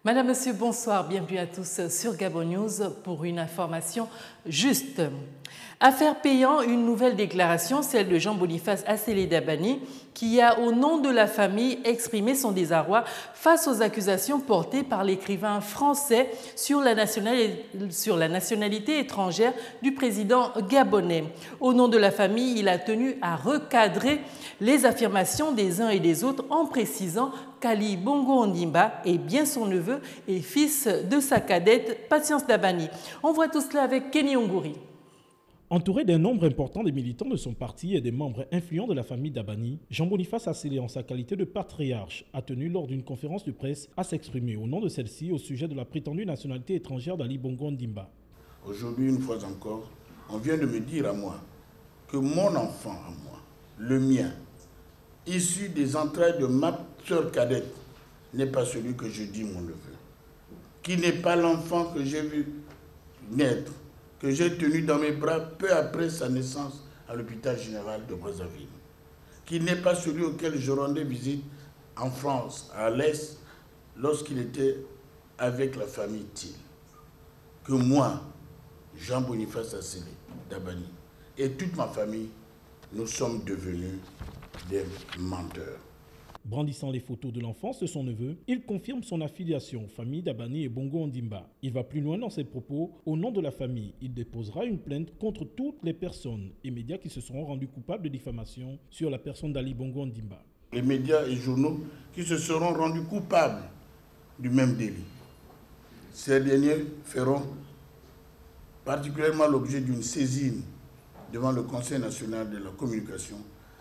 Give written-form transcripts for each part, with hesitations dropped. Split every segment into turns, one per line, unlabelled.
Madame, Monsieur, bonsoir. Bienvenue à tous sur Gabon News pour une information juste. Affaire payant, une nouvelle déclaration, celle de Jean-Boniface Assélé Dabani, qui a, au nom de la famille, exprimé son désarroi face aux accusations portées par l'écrivain français sur la nationalité étrangère du président gabonais. Au nom de la famille, il a tenu à recadrer les affirmations des uns et des autres en précisant qu'Ali Bongo Ondimba est bien son neveu et fils de sa cadette Patience Dabani. On voit tout cela avec Kenny Ongouri.
Entouré d'un nombre important de militants de son parti et des membres influents de la famille Dabani, Jean-Boniface Assélé, en sa qualité de patriarche, a tenu lors d'une conférence de presse à s'exprimer au nom de celle-ci au sujet de la prétendue nationalité étrangère d'Ali Bongo Ondimba.
Aujourd'hui, une fois encore, on vient de me dire à moi que mon enfant à moi, le mien, issu des entrailles de ma sœur cadette, n'est pas celui que je dis mon neveu, qui n'est pas l'enfant que j'ai vu naître, que j'ai tenu dans mes bras peu après sa naissance à l'hôpital général de Brazzaville, qui n'est pas celui auquel je rendais visite en France, à l'Est, lorsqu'il était avec la famille Thiel. Que moi, Jean-Boniface Assélé Dabani, et toute ma famille, nous sommes devenus des menteurs.
Brandissant les photos de l'enfance de son neveu, il confirme son affiliation famille Dabani et Bongo Ondimba. Il va plus loin dans ses propos. Au nom de la famille, il déposera une plainte contre toutes les personnes et médias qui se seront rendus coupables de diffamation sur la personne d'Ali Bongo Ondimba.
Les médias et journaux qui se seront rendus coupables du même délit. Ces derniers feront particulièrement l'objet d'une saisine devant le Conseil national de la communication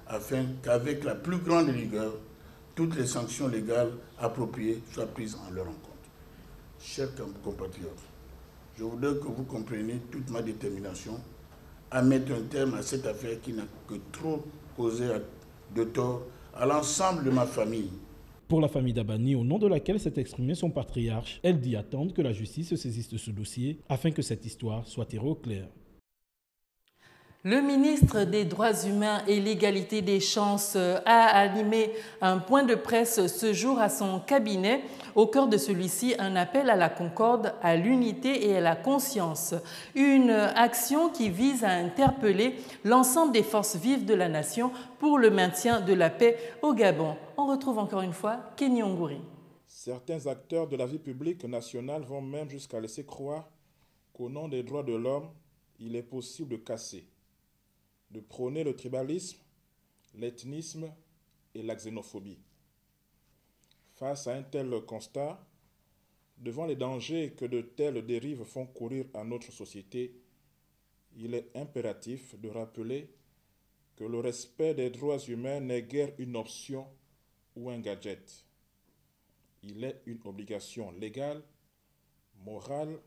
afin qu'avec la plus grande rigueur, toutes les sanctions légales appropriées soient prises en leur encontre. Chers compatriotes, je voudrais que vous compreniez toute ma détermination à mettre un terme à cette affaire qui n'a que trop causé de tort à l'ensemble de ma famille.
Pour la famille Dabani, au nom de laquelle s'est exprimé son patriarche, elle dit attendre que la justice se saisisse de ce dossier afin que cette histoire soit tirée au clair.
Le ministre des Droits humains et l'égalité des chances a animé un point de presse ce jour à son cabinet. Au cœur de celui-ci, un appel à la concorde, à l'unité et à la conscience. Une action qui vise à interpeller l'ensemble des forces vives de la nation pour le maintien de la paix au Gabon. On retrouve encore une fois Kenny Ongouri.
Certains acteurs de la vie publique nationale vont même jusqu'à laisser croire qu'au nom des droits de l'homme, il est possible de casser, de prôner le tribalisme, l'ethnisme et la xénophobie. Face à un tel constat, devant les dangers que de telles dérives font courir à notre société, il est impératif de rappeler que le respect des droits humains n'est guère une option ou un gadget. Il est une obligation légale, morale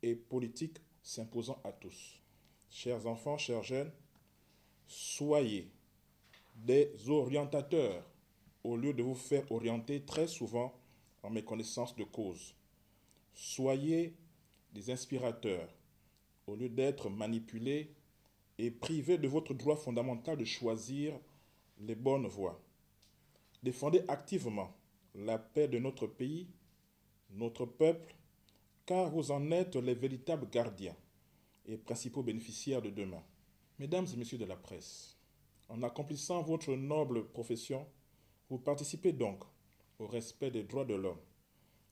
et politique s'imposant à tous. Chers enfants, chers jeunes, soyez des orientateurs au lieu de vous faire orienter très souvent en méconnaissance de cause. Soyez des inspirateurs au lieu d'être manipulés et privés de votre droit fondamental de choisir les bonnes voies. Défendez activement la paix de notre pays, notre peuple, car vous en êtes les véritables gardiens et principaux bénéficiaires de demain. Mesdames et messieurs de la presse, en accomplissant votre noble profession, vous participez donc au respect des droits de l'homme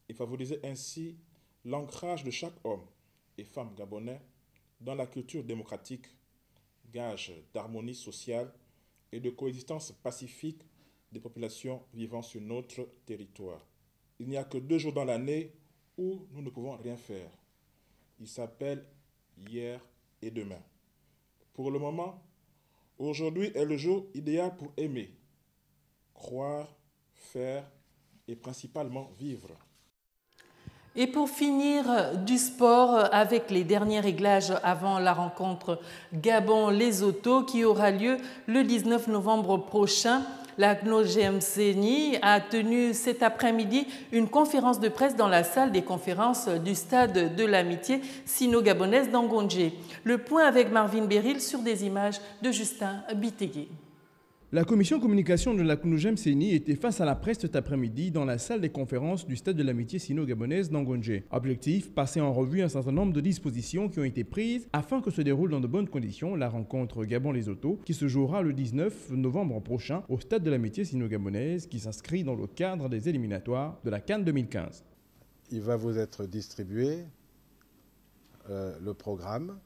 et favorisez ainsi l'ancrage de chaque homme et femme gabonais dans la culture démocratique, gage d'harmonie sociale et de coexistence pacifique des populations vivant sur notre territoire. Il n'y a que 2 jours dans l'année où nous ne pouvons rien faire. Ils s'appellent hier et demain. Pour le moment, aujourd'hui est le jour idéal pour aimer, croire, faire et principalement vivre.
Et pour finir, du sport avec les derniers réglages avant la rencontre Gabon-Lesotho qui aura lieu le 19 novembre prochain. La CNOGMCNI a tenu cet après-midi une conférence de presse dans la salle des conférences du stade de l'amitié sino-gabonaise d'Angondje. Le point avec Marvin Beril sur des images de Justin Bitégué.
La commission communication de la CNUGEM CENI était face à la presse cet après-midi dans la salle des conférences du Stade de l'Amitié sino-gabonaise d'Angonje. Objectif, passer en revue un certain nombre de dispositions qui ont été prises afin que se déroule dans de bonnes conditions la rencontre Gabon-Lesotho qui se jouera le 19 novembre prochain au Stade de l'Amitié sino-gabonaise qui s'inscrit dans le cadre des éliminatoires de la CAN 2015.
Il va vous être distribué le programme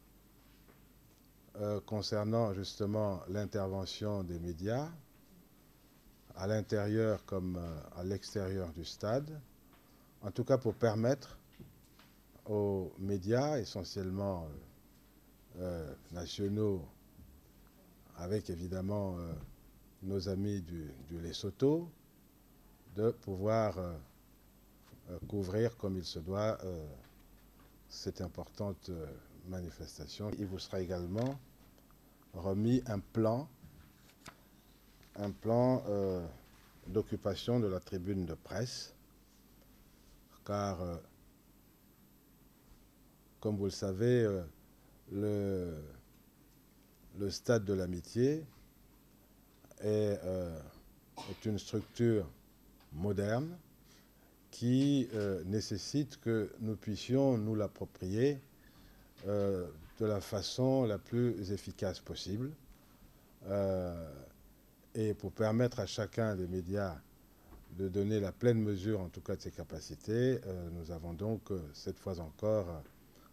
concernant justement l'intervention des médias à l'intérieur comme à l'extérieur du stade, en tout cas pour permettre aux médias essentiellement nationaux, avec évidemment nos amis du Lesotho, de pouvoir couvrir comme il se doit cette importante manifestation. Il vous sera également remis un plan d'occupation de la tribune de presse, car comme vous le savez, le Stade de l'Amitié est une structure moderne qui nécessite que nous puissions nous l'approprier de la façon la plus efficace possible et pour permettre à chacun des médias de donner la pleine mesure en tout cas de ses capacités, nous avons donc cette fois encore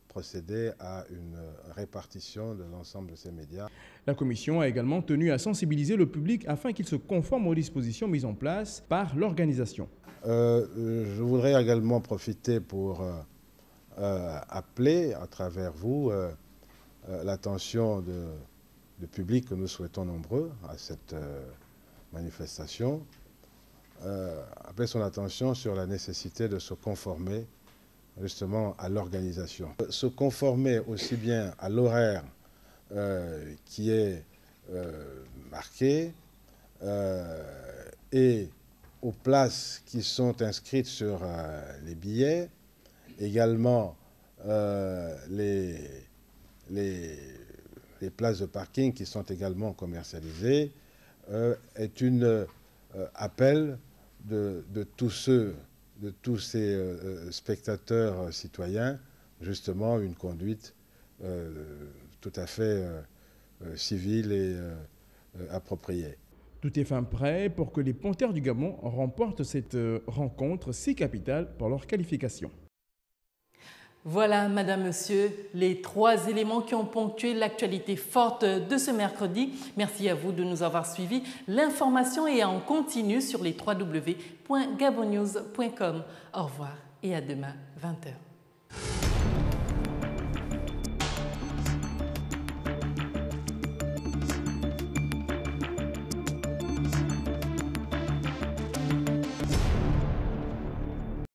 procédé à une répartition de l'ensemble de ces médias.
La commission a également tenu à sensibiliser le public afin qu'il se conforme aux dispositions mises en place par l'organisation.
Je voudrais également profiter pour appeler à travers vous l'attention du public que nous souhaitons nombreux à cette manifestation, appeler son attention sur la nécessité de se conformer justement à l'organisation. Se conformer aussi bien à l'horaire qui est marqué et aux places qui sont inscrites sur les billets, également les places de parking qui sont également commercialisées, est un appel de tous ces spectateurs citoyens, justement une conduite tout à fait civile et appropriée.
Tout est fin prêt pour que les Panthères du Gabon remportent cette rencontre si capitale pour leur qualification.
Voilà, Madame, Monsieur, les 3 éléments qui ont ponctué l'actualité forte de ce mercredi. Merci à vous de nous avoir suivis. L'information est en continu sur les www.gabonnews.com. Au revoir et à demain, 20h.